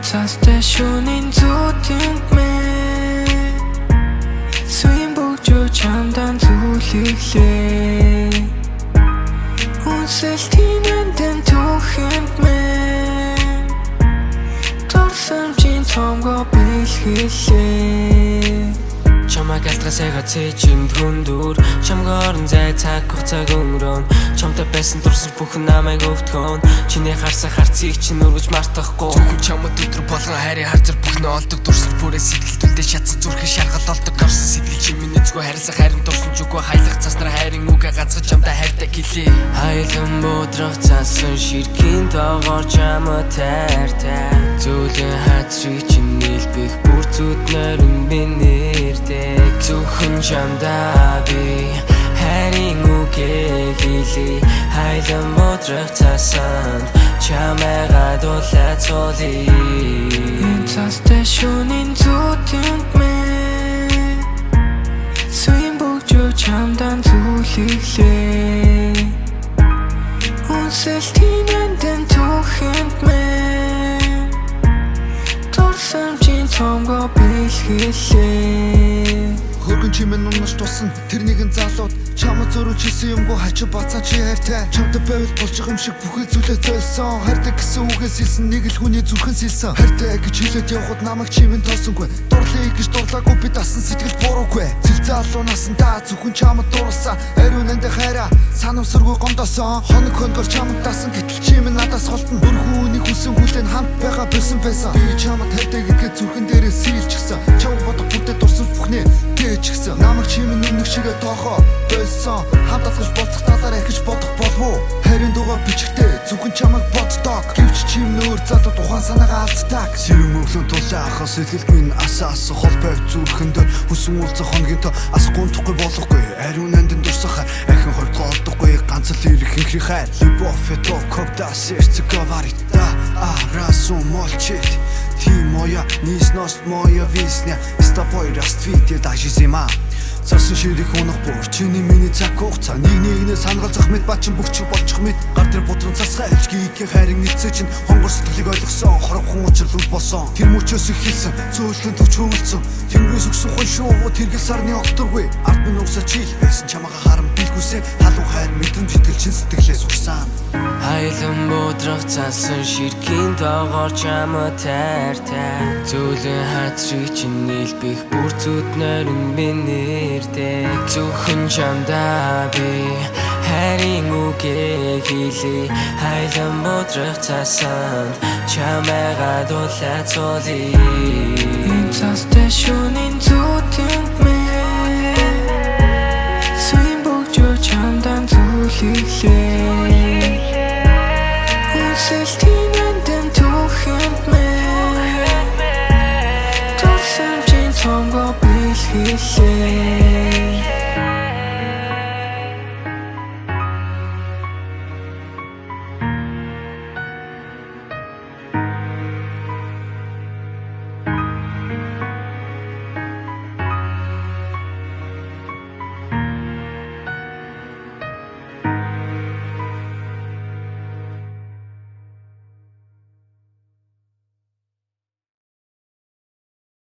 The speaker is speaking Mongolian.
цаастай шөнийн зүүдэнд мэн Сүийн бүгжөө чамдан зүйлэглээ Үнсэлтийн эндэн түүхэнд мэн Торсамжийн цомгоо бэлгэлээ Чамайг алтгасайгаа цээжинд хүндүр Чамгаа орон зай цаг хугацааг өнгөрөөн Чамтай байсан дурсаж бүхэн намайг өвтгөөн Чиний харсах харцыг чинь өргөж мартахгүй Зөвхөн чамд өдөр болгон хайрын харзар бүхнээ олдог Дурсаж бүрээ сэтгэлдүүлдэ шатсан зүрхэн шаргал олдог Орсон сэтгэл чи миний зүгөө харьсах хайрын дурсан зүгөө Хаялах цаснаар хайрын үгээ ганцхан чамтай хайртай гэлээ Хаялан бодрох цаасан ширхгийн тоогоор чамд тайртай Зөөлөн хацрыг чинь нийлбэх бүр зүд нойрон би нэрдэг Зөвхөн чамдаа би хайрын үгээ хэлээ Хаялан бодрох цаасан чамайгаа дулаацуулъя Энэ цаастай шөнийн зүүдэнд мэн Сүийн бүгжөө чамдан зүйлэглээ Үнсэлтийн эндэн түүхэнд мэн Торсамжийн цомгоо бэлгэлээ Хөргөн чимэн унаж тусан тэр нэгэн залууд Чамд зөрүүлж хийсэн юмгүй хачи бацаа чи хайртай Чамтай байвал болчих юм шиг бүхэл зүйлээ зөөлсөн Хайртай гэсэн үгээс хэлсэн нэг л хүний зүрхэн сэлсэн Хайртай гэж хэлээд явхад намайг чимэн тоосонгүй Дурлыг гэж дурлаагүй би дасан сэтгэл буруугүй Зэлцээ алуу насан та зөвхөн чамд дурласан Ариун эндэ хайраа санамсаргүй гомдосон Хоног хөнгөр чамд дасан гэтэл чимэн надаас холтон Бүрхэн үнийг хүсэн хүлээн хамт байгаа бэлсэн байсан Би чамд хайртай гэдгээ зүрхэн дээрээ сийлчихсэн Чамд бодох бүрдээ дурсан бүхнээ гээчихсэн Намайг чимэн өмнөх шигээ тоохоо байсан Хамт алгаж болцох талаар ахиж бодох болов уу Хайрын дугаар бичгтээ зөвхөн чамайг боддог Гэвч чимэн өөр залууд ухаан санаагаа алддаг Сэрэн мөглөн тулаа ахаас сэтгэлд минь асаас хол байв зүрхэндээ Хүсэн уулзах хоногийн то ас гунтахгүй болохгүй Ариун эндэн дурсах ахин хордгоо олдохгүй Ганц л ирэх инхри хайр Любовь это когда сердце говорит да раз умолчит Ты моя нежность, моя весня С тобой расцветет даже зима Цасан ширих унах бүр чиний миний цаг хугацаа Нэг санагалзах мэд бачин бүгч болчих мэд Гар дээр бутран цасгаа хэлж гийхээ хайрын эцээ чинь Хонгор сэтгэлийг ойлгосон хоровхон учрал болсон Тэр мөчөөс их хэлсэн зөөлөн төвч хөвөлцөн Тэнгэрээс өгсөн хой шүү тэргэл сарны огторгүй Ард минь угсаа чийл байсан чамаага харан билгүүсээ Халуун хайр мэдрэмж итгэл чин сэтгэлээс өгсөн Хаялан бодрох цаасан ширхгийн тоогоор чамд тайртай Зөөлөн хацрыг чинь нийлбэх бүр зүд нойрон би нэрдэг Зөвхөн чамдаа би хайрын үгээ хэлээ Хаялан бодрох цаасан чамайгаа дулаацуулъя Энэ цаастай шөнийн зүүдэнд мэн Сүийн бүгжөө чамдан зүйлэглээ